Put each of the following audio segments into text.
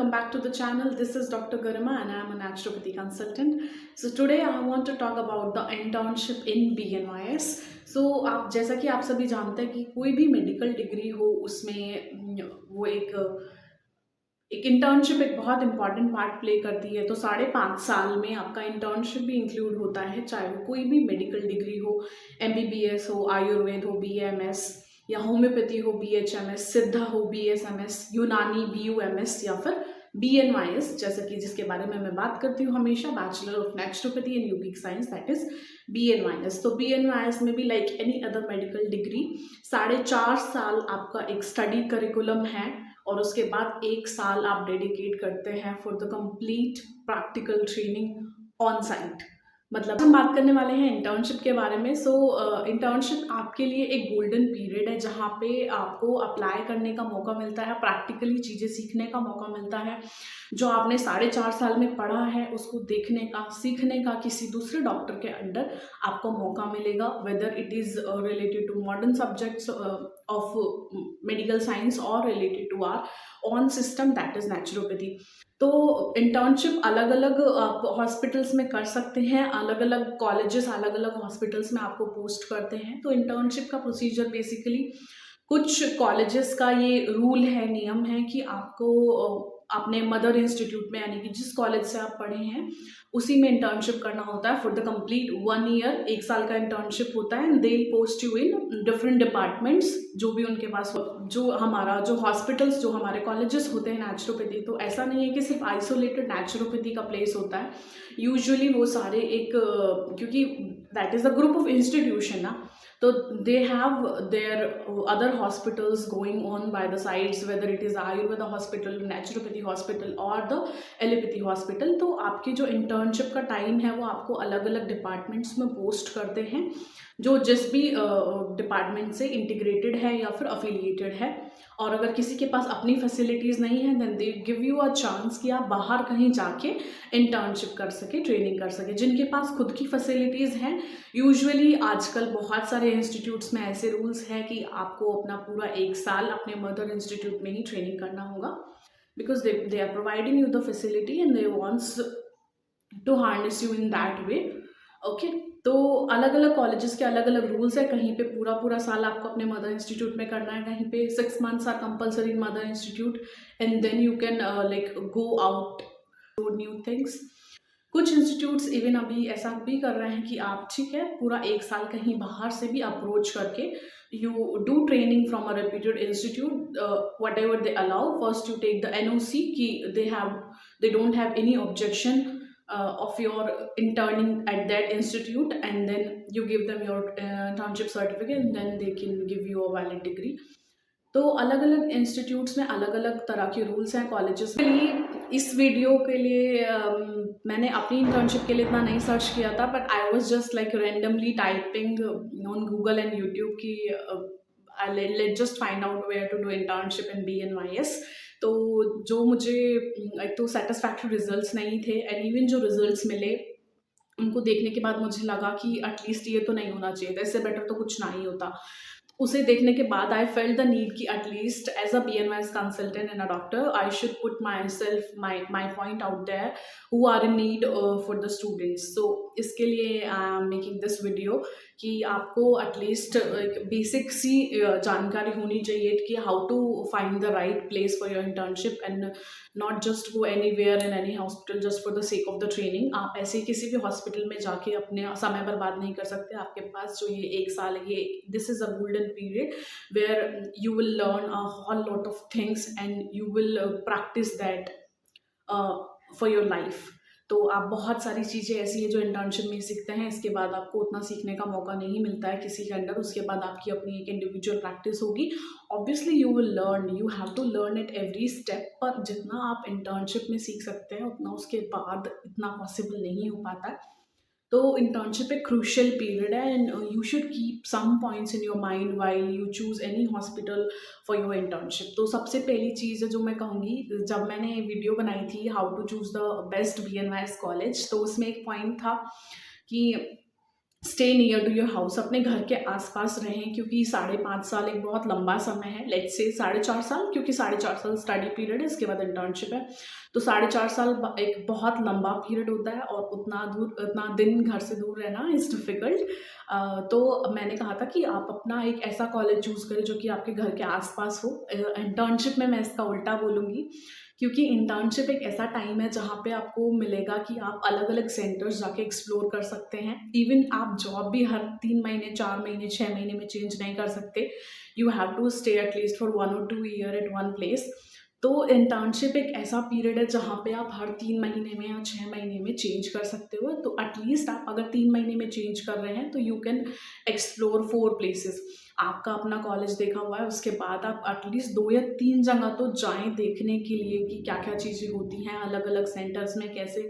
welcome back to the channel. This is Dr. Garima and I am a naturopathy consultant. So today I want to talk about the internship in BNYS. So आप जैसा कि आप सभी जानते हैं कि कोई भी मेडिकल डिग्री हो उसमें वो एक इंटर्नशिप एक बहुत इंपॉर्टेंट पार्ट प्ले करती है। तो 5.5 साल में आपका इंटर्नशिप भी इंक्लूड होता है, चाहे वो कोई भी मेडिकल डिग्री हो, MBBS हो, आयुर्वेद हो, BAMS, या होम्योपैथी हो, BHMS, सिद्धा हो, BSMS, यूनानी BUMS, या फिर BNYS, जैसे कि जिसके बारे में मैं बात करती हूँ हमेशा, bachelor of naturopathy and yogic science, that is BNYS। तो BNYS में भी like any other medical degree 4.5 साल आपका एक स्टडी करिकुलम है और उसके बाद 1 साल आप डेडिकेट करते हैं for the complete practical training on site. मतलब हम बात करने वाले हैं इंटर्नशिप के बारे में। सो इंटर्नशिप आपके लिए एक गोल्डन पीरियड है जहाँ पे आपको अप्लाई करने का मौका मिलता है, प्रैक्टिकली चीज़ें सीखने का मौका मिलता है। जो आपने 4.5 साल में पढ़ा है उसको देखने का, सीखने का किसी दूसरे डॉक्टर के अंडर आपको मौका मिलेगा, whether it is related to modern subjects of medical science और related to our own system, that is naturopathy. तो इंटर्नशिप अलग अलग आप हॉस्पिटल्स में कर सकते हैं, अलग अलग कॉलेजेस अलग अलग हॉस्पिटल्स में आपको पोस्ट करते हैं। तो इंटर्नशिप का प्रोसीजर बेसिकली, कुछ कॉलेजेस का ये रूल है, नियम है कि आपको अपने मदर इंस्टीट्यूट में, यानी कि जिस कॉलेज से आप पढ़े हैं उसी में इंटर्नशिप करना होता है फॉर द कंप्लीट 1 ईयर। 1 साल का इंटर्नशिप होता है and they post you in different departments, जो भी उनके पास जो हॉस्पिटल्स, जो हमारे कॉलेजेस होते हैं नेचुरोपैथी। तो ऐसा नहीं है कि सिर्फ आइसोलेटेड नेचुरोपैथी का प्लेस होता है, यूजुअली वो सारे क्योंकि that is the group of institution ना, तो they have their other hospitals going on by the sides, weather it is Ayurveda hospital, naturopathy hospital और द एलोपैथी हॉस्पिटल। तो आपकी जो इंटर्नशिप का टाइम है वो आपको अलग अलग डिपार्टमेंट्स में पोस्ट करते हैं, जो जिस भी डिपार्टमेंट से इंटीग्रेटेड है या फिर अफिलिएटेड है। और अगर किसी के पास अपनी फैसिलिटीज़ नहीं है then they give you a chance कि आप बाहर कहीं जाके इंटर्नशिप कर सके, ट्रेनिंग कर सके। जिनके पास खुद की फैसिलिटीज़ हैं, यूजुअली आजकल बहुत सारे इंस्टीट्यूट्स में ऐसे रूल्स हैं कि आपको अपना पूरा 1 साल अपने मदर इंस्टीट्यूट में ही ट्रेनिंग करना होगा, because they are providing you the facility and they wants to harness you in that way. Okay, तो अलग अलग कॉलेजेस के अलग अलग रूल्स है। कहीं पे पूरा साल आपको अपने मदर इंस्टीट्यूट में करना है, कहीं पे 6 months are compulsory in mother institute and then you can like go out to new things. कुछ इंस्टीट्यूट्स इवन अभी ऐसा भी कर रहे हैं कि आप ठीक है पूरा 1 साल कहीं बाहर से भी अप्रोच करके you do training from a reputed institute, whatever they allow. First you take the NOC कि they don't have any objection of your interning at that institute, and then you give them your internship certificate and then they can give you a valid degree। तो अलग अलग institutes में अलग अलग तरह के rules हैं कॉलेजेस के लिए। इस वीडियो के लिए मैंने अपनी इंटर्नशिप के लिए इतना नहीं सर्च किया था, but I was just like randomly typing on Google and YouTube की let just find out where to do internship in BNYS। तो जो मुझे एक तो सेटिस्फैक्टरी रिजल्ट्स नहीं थे, एंड इवन जो रिजल्ट्स मिले उनको देखने के बाद मुझे लगा कि एटलीस्ट ये तो नहीं होना चाहिए था, इससे बेटर तो कुछ ना ही होता। उसे देखने के बाद आई फेल्ट द नीड कि at least as a BNYS consultant and a doctor I should put my point out there who are in need for the students. So इसके लिए I am making this video कि आपको at least एक basic सी जानकारी होनी चाहिए कि how to find the right place for your internship and not just go anywhere in any hospital just for the sake of the training. आप ऐसे ही किसी भी हॉस्पिटल में जाके अपने समय बर्बाद नहीं कर सकते। आपके पास जो ये 1 साल है, ये this is a golden period where you will learn a whole lot of things and you will practice that for your life। तो आप बहुत सारी चीज़ें ऐसी है जो इंटर्नशिप में सीखते हैं, इसके बाद आपको उतना सीखने का मौका नहीं मिलता है किसी के अंडर। उसके बाद आपकी अपनी एक इंडिविजुअल प्रैक्टिस होगी। Obviously you will learn, you have to learn at every step, पर जितना आप इंटर्नशिप में सीख सकते हैं उतना उसके बाद इतना पॉसिबल नहीं हो पाता है। तो इंटर्नशिप एक क्रूशियल पीरियड है and you should keep some points in your mind while you choose any hospital for your internship. तो सबसे पहली चीज़ जो मैं कहूँगी, जब मैंने वीडियो बनाई थी how to choose the best BNYS college, तो उसमें एक पॉइंट था कि stay near to your house, अपने घर के आसपास रहें, क्योंकि 5.5 साल एक बहुत लंबा समय है। लेट्स से 4.5 साल, क्योंकि 4.5 साल स्टडी पीरियड है, इसके बाद इंटर्नशिप है। तो 4.5 साल एक बहुत लंबा पीरियड होता है, और उतना दिन घर से दूर रहना इज़ डिफ़िकल्ट। तो मैंने कहा था कि आप अपना एक ऐसा कॉलेज चूज़ करें जो कि आपके घर के आसपास हो। इंटर्नशिप में मैं इसका उल्टा बोलूँगी, क्योंकि इंटर्नशिप एक ऐसा टाइम है जहाँ पे आपको मिलेगा कि आप अलग-अलग सेंटर्स जाके एक्सप्लोर कर सकते हैं। इवन आप जॉब भी हर 3 महीने, 4 महीने, 6 महीने में चेंज नहीं कर सकते। You have to stay at least for 1 और 2 ईयर एट वन प्लेस। तो इंटर्नशिप एक ऐसा पीरियड है जहाँ पे आप हर 3 महीने में या 6 महीने में चेंज कर सकते हो। तो एटलीस्ट आप अगर 3 महीने में चेंज कर रहे हैं तो यू कैन एक्सप्लोर 4 प्लेसेस। आपका अपना कॉलेज देखा हुआ है, उसके बाद आप एटलीस्ट 2 या 3 जगह तो जाएँ देखने के लिए कि क्या-क्या चीज़ें होती हैं अलग-अलग सेंटर्स में, कैसे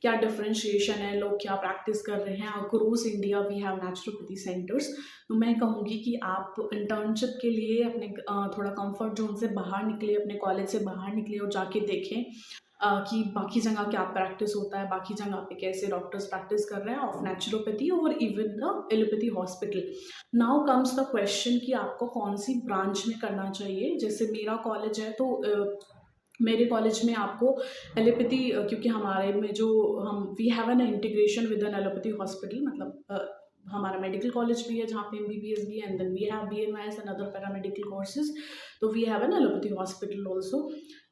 क्या डिफरेंशिएशन है, लोग क्या प्रैक्टिस कर रहे हैं। Across India we have naturopathy centres. तो मैं कहूँगी कि आप इंटर्नशिप के लिए अपने थोड़ा कंफर्ट ज़ोन से बाहर निकले, अपने कॉलेज से बाहर निकले और जाके देखें कि बाकी जगह क्या प्रैक्टिस होता है, बाकी जगह पे कैसे डॉक्टर्स प्रैक्टिस कर रहे हैं ऑफ नेचुरोपैथी और even the allopathy hospital. Now comes the question कि आपको कौन सी ब्रांच में करना चाहिए। जैसे मेरा कॉलेज है, तो मेरे कॉलेज में आपको एलोपैथी, क्योंकि हमारे में जो हम we have an integration with an allopathy hospital, मतलब हमारा मेडिकल कॉलेज भी है जहाँ पे एमबीबीएस भी है, and then we have BMIS and other paramedical courses. तो we have an allopathy hospital also.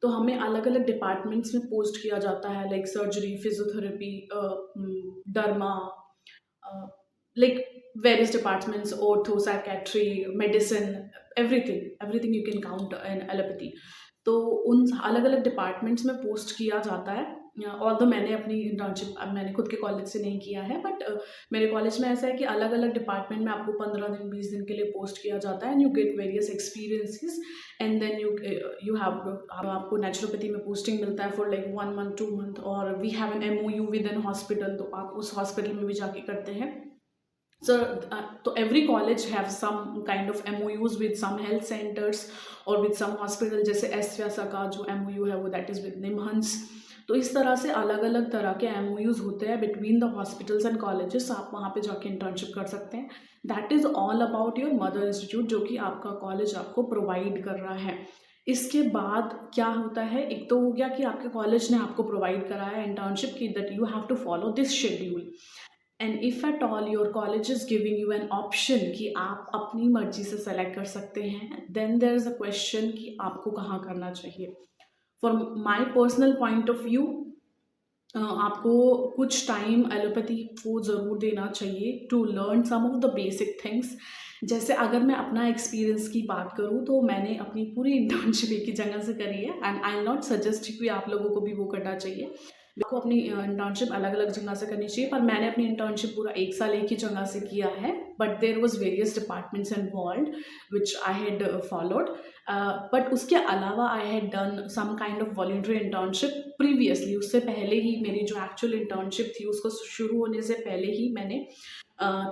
तो हमें अलग अलग डिपार्टमेंट्स में पोस्ट किया जाता है, like surgery, physiotherapy, derma, like various departments, ortho, psychiatry, medicine, everything you can count in allopathy. तो उन अलग अलग डिपार्टमेंट्स में पोस्ट किया जाता है। ऑल्दो मैंने अपनी इंटर्नशिप मैंने खुद के कॉलेज से नहीं किया है, बट मेरे कॉलेज में ऐसा है कि अलग अलग डिपार्टमेंट में आपको 15 दिन 20 दिन के लिए पोस्ट किया जाता है, and you get various experiences, and then you have आपको नेचुरोपैथी में पोस्टिंग मिलता है फॉर लाइक 1 मंथ 2 मंथ, और we have an MOU with an hospital, तो आप उस हॉस्पिटल में भी जाके करते हैं। So, so every college have some kind of MOUs with some health centers or with some hospital, जैसे एस व्यासा का जो MOU है वो दैट इज़ विद निमहंस। तो इस तरह से अलग अलग तरह के MOUs होते हैं between the hospitals and colleges. आप वहाँ पे जाके इंटर्नशिप कर सकते हैं। That is all about your mother institute, जो कि आपका कॉलेज आपको प्रोवाइड कर रहा है। इसके बाद क्या होता है, एक तो हो गया कि आपके कॉलेज ने आपको प्रोवाइड कराया इंटर्नशिप की, that you have to follow this schedule. And if at all your college is giving you an option कि आप अपनी मर्जी से सेलेक्ट कर सकते हैं, then there is a question कि आपको कहाँ करना चाहिए। For my personal point of view, आपको कुछ टाइम एलोपैथी को ज़रूर देना चाहिए to learn some of the basic things. जैसे अगर मैं अपना एक्सपीरियंस की बात करूँ, तो मैंने अपनी पूरी इंटर्नशिप एक ही जगह से करी है, and I will not suggest कि आप लोगों को भी वो करना चाहिए। आपको अपनी इंटर्नशिप अलग अलग जगह से करनी चाहिए, पर मैंने अपनी इंटर्नशिप पूरा 1 साल एक ही जगह से किया है, but there was various departments involve which I had followed. But उसके अलावा I had done some kind of voluntary internship previously. उससे पहले ही मेरी जो एक्चुअल इंटर्नशिप थी, उसको शुरू होने से पहले ही मैंने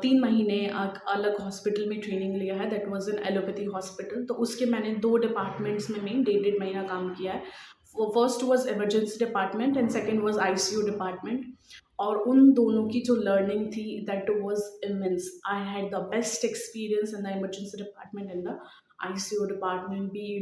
3 महीने अलग हॉस्पिटल में ट्रेनिंग लिया है, that was an allopathy hospital. तो उसके मैंने 2 डिपार्टमेंट्स में 1.5 महीना काम किया है। First was emergency department and second was ICU department. और उन दोनों की जो लर्निंग थी, that was immense. I had the best experience in the emergency department and the ICU department, B